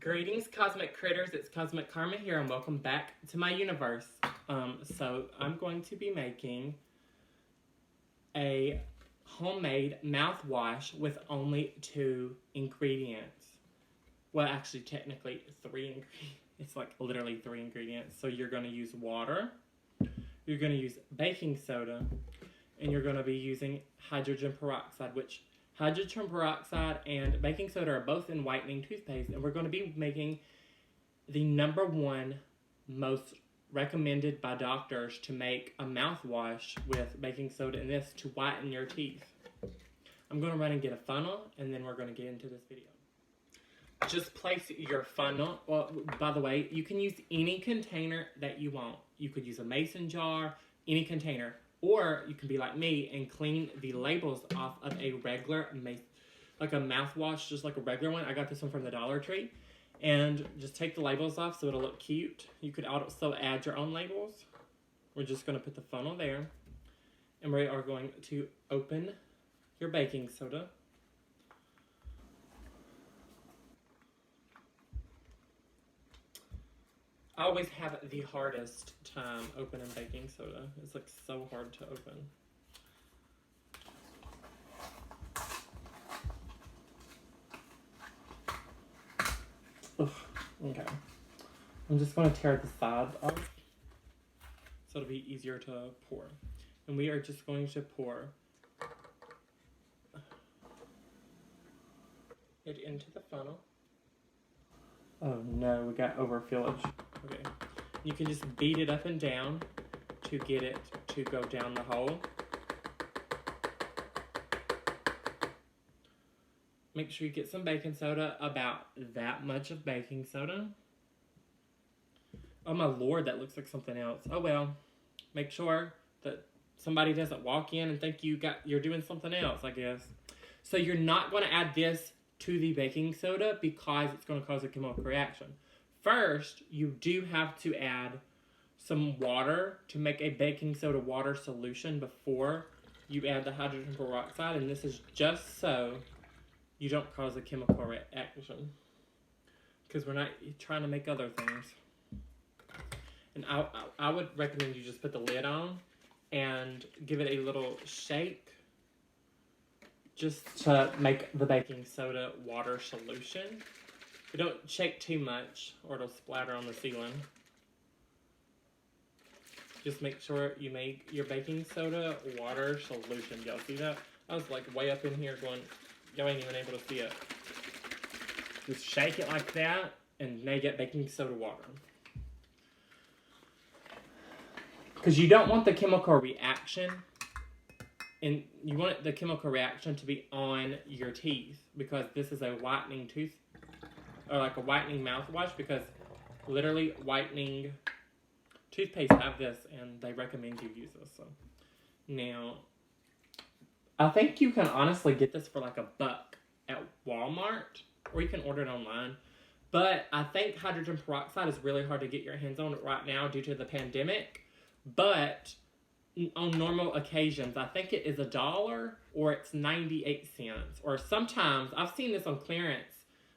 Greetings, Cosmic Critters. It's Kosmic Karma here, and welcome back to my universe. So I'm going to be making a homemade mouthwash with only 2 ingredients. Well, actually, technically 3 ingredients. It's like literally 3 ingredients. So you're going to use water, you're going to use baking soda, and you're going to be using hydrogen peroxide, which hydrogen peroxide and baking soda are both in whitening toothpaste, and we're going to be making the #1 most recommended by doctors to make a mouthwash with baking soda in this to whiten your teeth. I'm going to run and get a funnel, and then we're going to get into this video. Just place your funnel. Well, by the way, you can use any container that you want. You could use a mason jar, any container. Or you can be like me and clean the labels off of a regular, like a mouthwash, just like a regular one. I got this one from the Dollar Tree. And just take the labels off so it'll look cute. You could also add your own labels. We're just going to put the funnel there. And we are going to open your baking soda. I always have the hardest time opening baking soda. It's like so hard to open. Ugh, okay. I'm just going to tear the sides off so it'll be easier to pour. And we are just going to pour it into the funnel. Oh no, we got overfillage. Okay. You can just beat it up and down to get it to go down the hole. Make sure you get some baking soda, about that much of baking soda. Oh my lord, that looks like something else. Oh well. Make sure that somebody doesn't walk in and think you're doing something else, I guess. So you're not going to add this to the baking soda because it's going to cause a chemical reaction. First, you do have to add some water to make a baking soda water solution before you add the hydrogen peroxide, and this is just so you don't cause a chemical reaction, because we're not trying to make other things. And I would recommend you just put the lid on and give it a little shake just to make the baking soda water solution. But don't shake too much or it'll splatter on the ceiling. Just make sure you make your baking soda water solution. Y'all see that? I was like way up in here going, y'all ain't even able to see it. Just shake it like that and now you get baking soda water. Because you don't want the chemical reaction, and you want the chemical reaction to be on your teeth, because this is a whitening or like a whitening mouthwash, because literally whitening toothpaste have this and they recommend you use this. So now, I think you can honestly get this for like $1 at Walmart, or you can order it online. But I think hydrogen peroxide is really hard to get your hands on right now due to the pandemic. But on normal occasions, I think it is $1 or it's 98 cents. Or sometimes, I've seen this on clearance,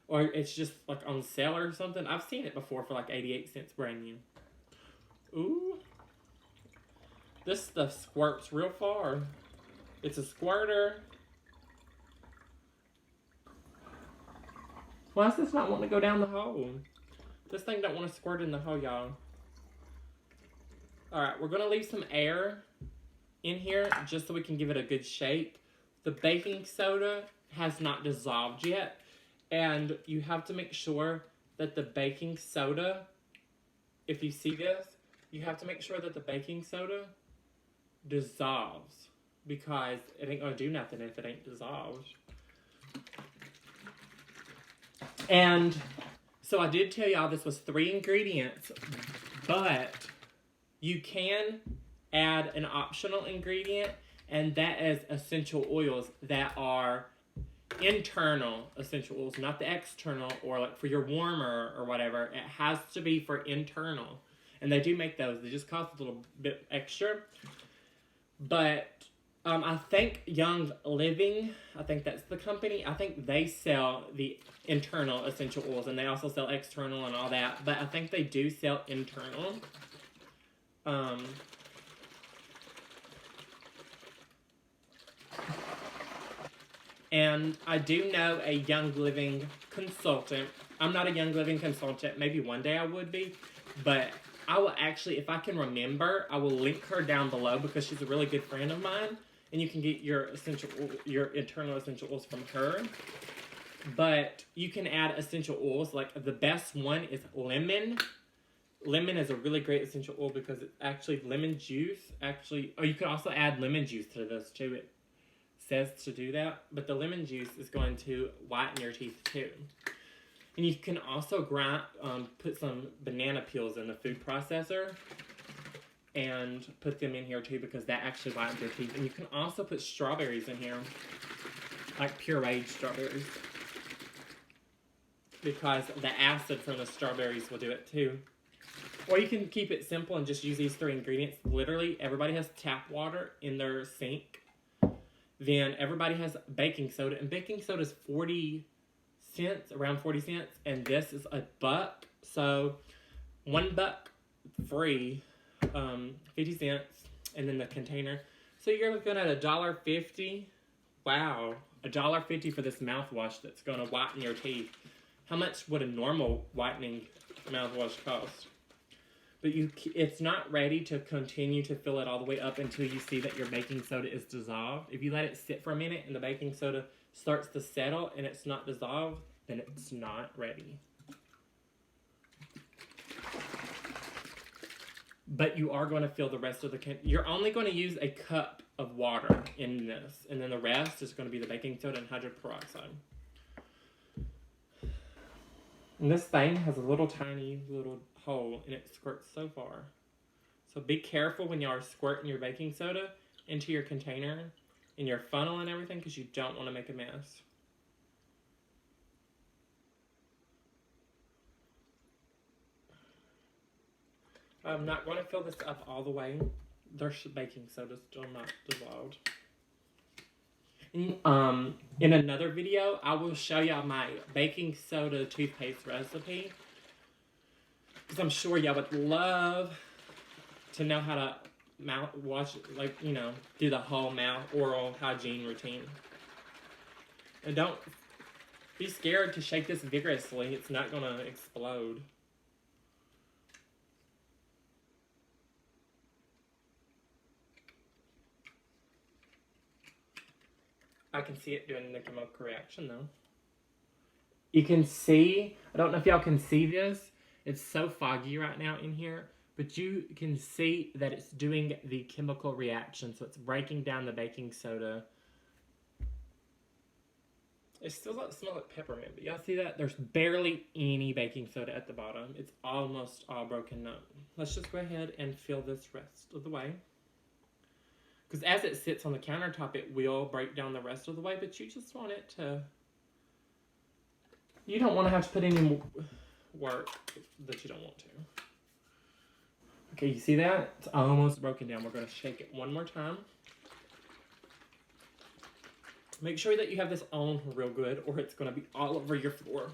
or it's just like on sale or something. I've seen it before for like 88 cents brand new. Ooh. This stuff squirts real far. It's a squirter. Why is this not wanting to go down the hole? This thing don't want to squirt in the hole, y'all. Alright, we're going to leave some air in here just so we can give it a good shake. The baking soda has not dissolved yet, and you have to make sure that the baking soda, if you see this, you have to make sure that the baking soda dissolves, because it ain't going to do nothing if it ain't dissolved. And so I did tell y'all this was 3 ingredients, but you can add an optional ingredient, and that is essential oils that are internal essential oils, not the external, or like for your warmer or whatever. It has to be for internal. And they do make those. They just cost a little bit extra. But I think Young Living, I think that's the company. I think they sell the internal essential oils, and they also sell external and all that. But I think they do sell internal. And I do know a Young Living consultant. I'm not a Young Living consultant. Maybe one day I would be. But I will actually, if I can remember, I will link her down below because she's a really good friend of mine. And you can get your internal essential oils from her. But you can add essential oils. Like the best one is lemon. Lemon is a really great essential oil because it's actually lemon juice. Oh, you can also add lemon juice to this too. It says to do that. But the lemon juice is going to whiten your teeth too. And you can also put some banana peels in the food processor and put them in here too because that actually whitens your teeth. And you can also put strawberries in here, like pureed strawberries, because the acid from the strawberries will do it too. Or you can keep it simple and just use these 3 ingredients. Literally, everybody has tap water in their sink. Then everybody has baking soda, and baking soda is 40 cents, around 40 cents, and this is $1. So $1 free, 50 cents, and then the container. So you're looking at $1.50. Wow, $1.50 for this mouthwash that's going to whiten your teeth. How much would a normal whitening mouthwash cost? But it's not ready to continue to fill it all the way up until you see that your baking soda is dissolved. If you let it sit for a minute and the baking soda starts to settle and it's not dissolved, then it's not ready. But you are going to fill the rest of the you're only going to use a cup of water in this, and then the rest is going to be the baking soda and hydrogen peroxide. And this thing has a little tiny little hole, and it squirts so far. So be careful when you are squirting your baking soda into your container and your funnel and everything, because you don't want to make a mess. I'm not going to fill this up all the way. There's baking soda still not dissolved. In another video, I will show y'all my baking soda toothpaste recipe, because I'm sure y'all would love to know how to mouthwash, like, you know, do the whole mouth oral hygiene routine. And don't be scared to shake this vigorously. It's not going to explode. I can see it doing the chemical reaction though. You can see, I don't know if y'all can see this. It's so foggy right now in here, but you can see that it's doing the chemical reaction. So it's breaking down the baking soda. It still doesn't smell like peppermint, but y'all see that? There's barely any baking soda at the bottom. It's almost all broken up. Let's just go ahead and fill this rest of the way. Because as it sits on the countertop, it will break down the rest of the way, but you just want it to... You don't want to have to put any work that you don't want to. Okay, you see that? It's almost broken down. We're going to shake it one more time. Make sure that you have this on real good, or it's going to be all over your floor.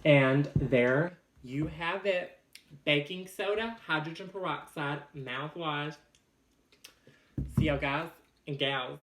And there you have it. Baking soda, hydrogen peroxide, mouthwash. See y'all guys and gals.